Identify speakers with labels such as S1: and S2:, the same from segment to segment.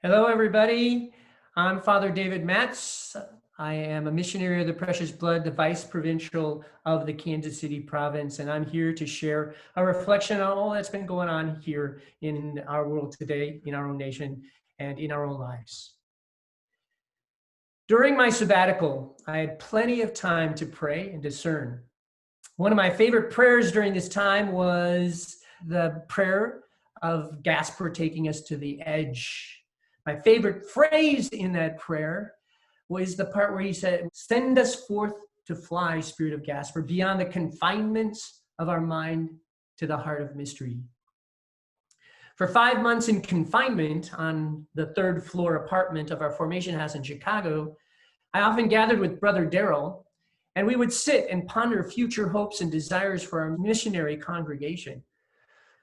S1: Hello, everybody. I'm Father David Matz. I am a missionary of the Precious Blood, the Vice Provincial of the Kansas City Province, and I'm here to share a reflection on all that's been going on here in our world today, in our own nation, and in our own lives. During my sabbatical, I had plenty of time to pray and discern. One of my favorite prayers during this time was the prayer of Gasper taking us to the edge. My favorite phrase in that prayer was the part where he said, "Send us forth to fly, Spirit of Gasper, beyond the confinements of our mind to the heart of mystery." For 5 months in confinement on the third floor apartment of our formation house in Chicago, I often gathered with Brother Darrell, and we would sit and ponder future hopes and desires for our missionary congregation.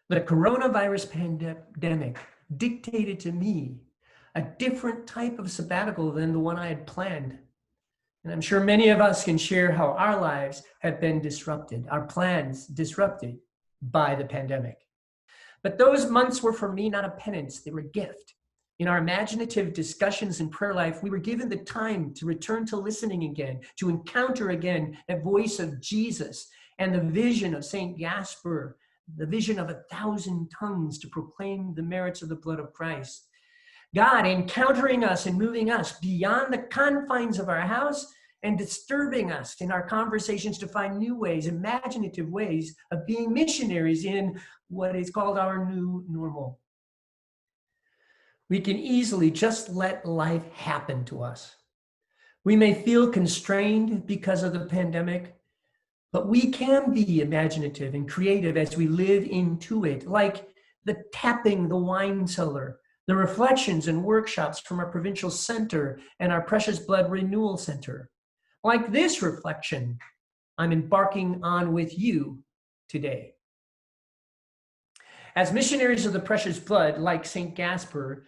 S1: The coronavirus pandemic dictated to me a different type of sabbatical than the one I had planned. And I'm sure many of us can share how our lives have been disrupted, our plans disrupted by the pandemic. But those months were for me not a penance, they were a gift. In our imaginative discussions and prayer life, we were given the time to return to listening again, to encounter again that voice of Jesus and the vision of St. Gasper, the vision of 1,000 tongues to proclaim the merits of the blood of Christ. God encountering us and moving us beyond the confines of our house and disturbing us in our conversations to find new ways, imaginative ways of being missionaries in what is called our new normal. We can easily just let life happen to us. We may feel constrained because of the pandemic, but we can be imaginative and creative as we live into it, like the tapping the wine cellar, the reflections and workshops from our provincial center and our Precious Blood Renewal Center. Like this reflection I'm embarking on with you today. As missionaries of the Precious Blood, like St. Gasper,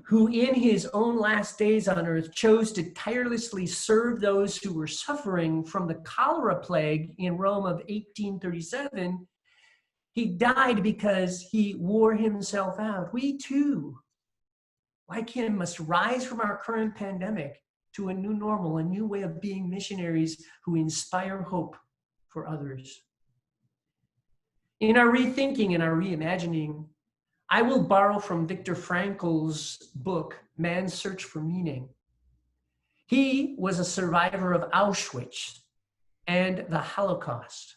S1: who in his own last days on earth chose to tirelessly serve those who were suffering from the cholera plague in Rome of 1837, he died because he wore himself out. We too, like him, must rise from our current pandemic to a new normal, a new way of being missionaries who inspire hope for others. In our rethinking and our reimagining, I will borrow from Viktor Frankl's book, Man's Search for Meaning. He was a survivor of Auschwitz and the Holocaust,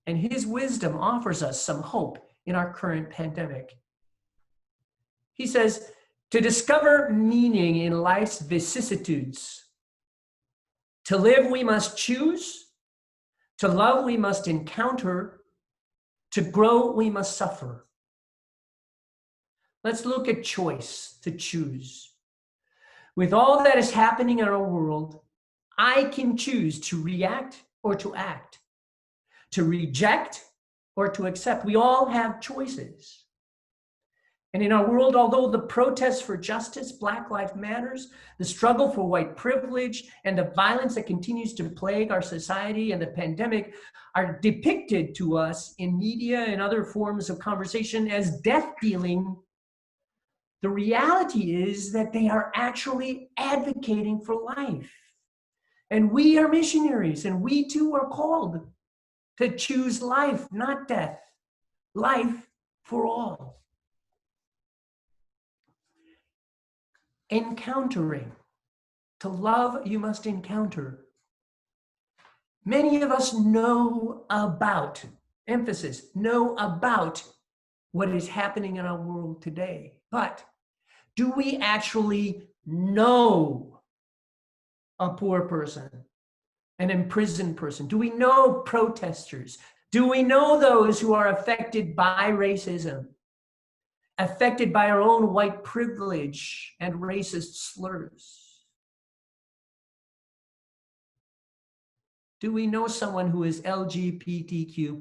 S1: and his wisdom offers us some hope in our current pandemic. He says, to discover meaning in life's vicissitudes, to live we must choose, to love we must encounter, to grow we must suffer. Let's look at choice, to choose. With all that is happening in our world, I can choose to react or to act, to reject or to accept. We all have choices. And in our world, although the protests for justice, Black Lives Matter, the struggle for white privilege, and the violence that continues to plague our society and the pandemic are depicted to us in media and other forms of conversation as death-dealing, the reality is that they are actually advocating for life. And we are missionaries, and we too are called to choose life, not death. Life for all. Encountering. To love, you must encounter. Many of us know about, emphasis, know about what is happening in our world today. But do we actually know a poor person, an imprisoned person? Do we know protesters? Do we know those who are affected by racism, affected by our own white privilege and racist slurs? Do we know someone who is LGBTQ+?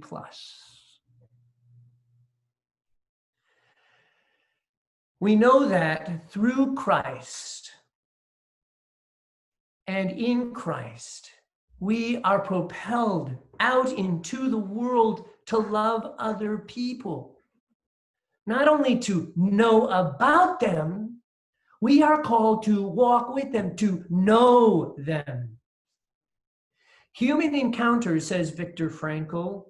S1: We know that through Christ and in Christ, we are propelled out into the world to love other people. Not only to know about them, We are called to walk with them, to know them. Human encounter, says Viktor Frankl,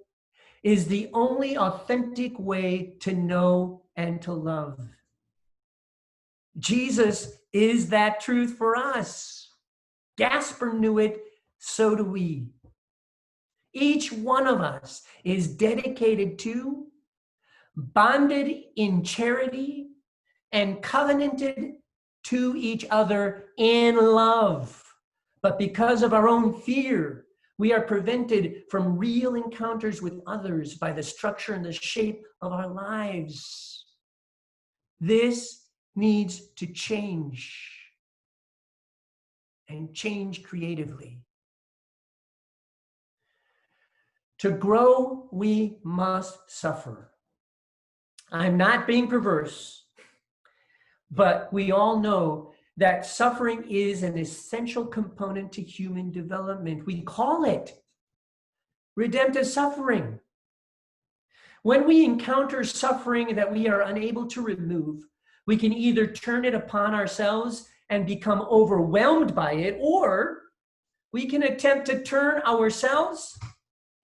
S1: is the only authentic way to know and to love. Jesus is that truth for us. Gasper knew it, so do we. Each one of us is dedicated to, bonded in charity, and covenanted to each other in love. But because of our own fear, we are prevented from real encounters with others by the structure and the shape of our lives. This needs to change, and change creatively. To grow, we must suffer. I'm not being perverse, but we all know that suffering is an essential component to human development. We call it redemptive suffering. When we encounter suffering that we are unable to remove, we can either turn it upon ourselves and become overwhelmed by it, or we can attempt to turn ourselves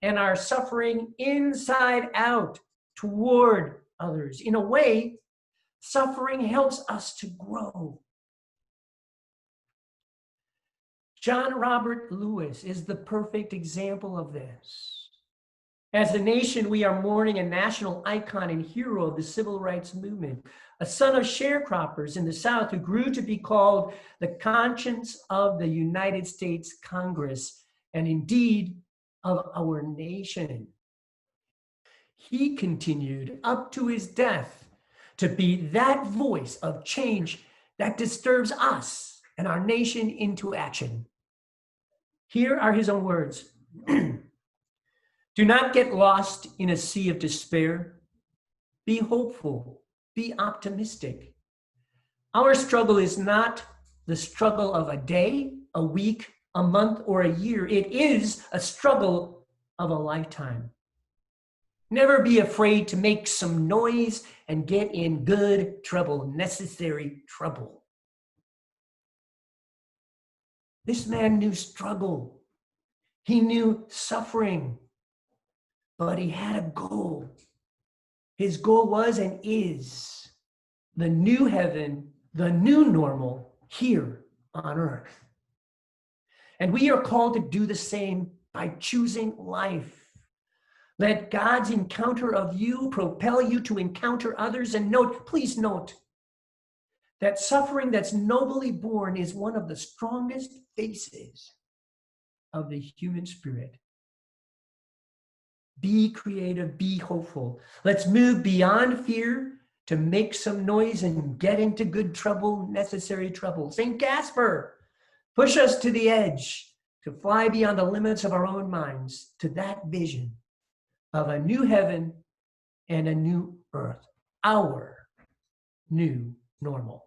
S1: and our suffering inside out toward others. In a way, suffering helps us to grow. John Robert Lewis is the perfect example of this. As a nation, we are mourning a national icon and hero of the civil rights movement, a son of sharecroppers in the South who grew to be called the conscience of the United States Congress, and indeed of our nation. He continued up to his death to be that voice of change that disturbs us and our nation into action. Here are his own words. Do not get lost in a sea of despair. Be hopeful. Be optimistic. Our struggle is not the struggle of a day, a week, a month, or a year. It is a struggle of a lifetime. Never be afraid to make some noise and get in good trouble, necessary trouble. This man knew struggle. He knew suffering, but he had a goal. His goal was and is the new heaven, the new normal here on earth. And we are called to do the same by choosing life. Let God's encounter of you propel you to encounter others. And note, please note, that suffering that's nobly borne is one of the strongest faces of the human spirit. Be creative, be hopeful. Let's move beyond fear to make some noise and get into good trouble, necessary trouble. St. Gaspar, push us to the edge, to fly beyond the limits of our own minds, to that vision of a new heaven and a new earth, our new normal.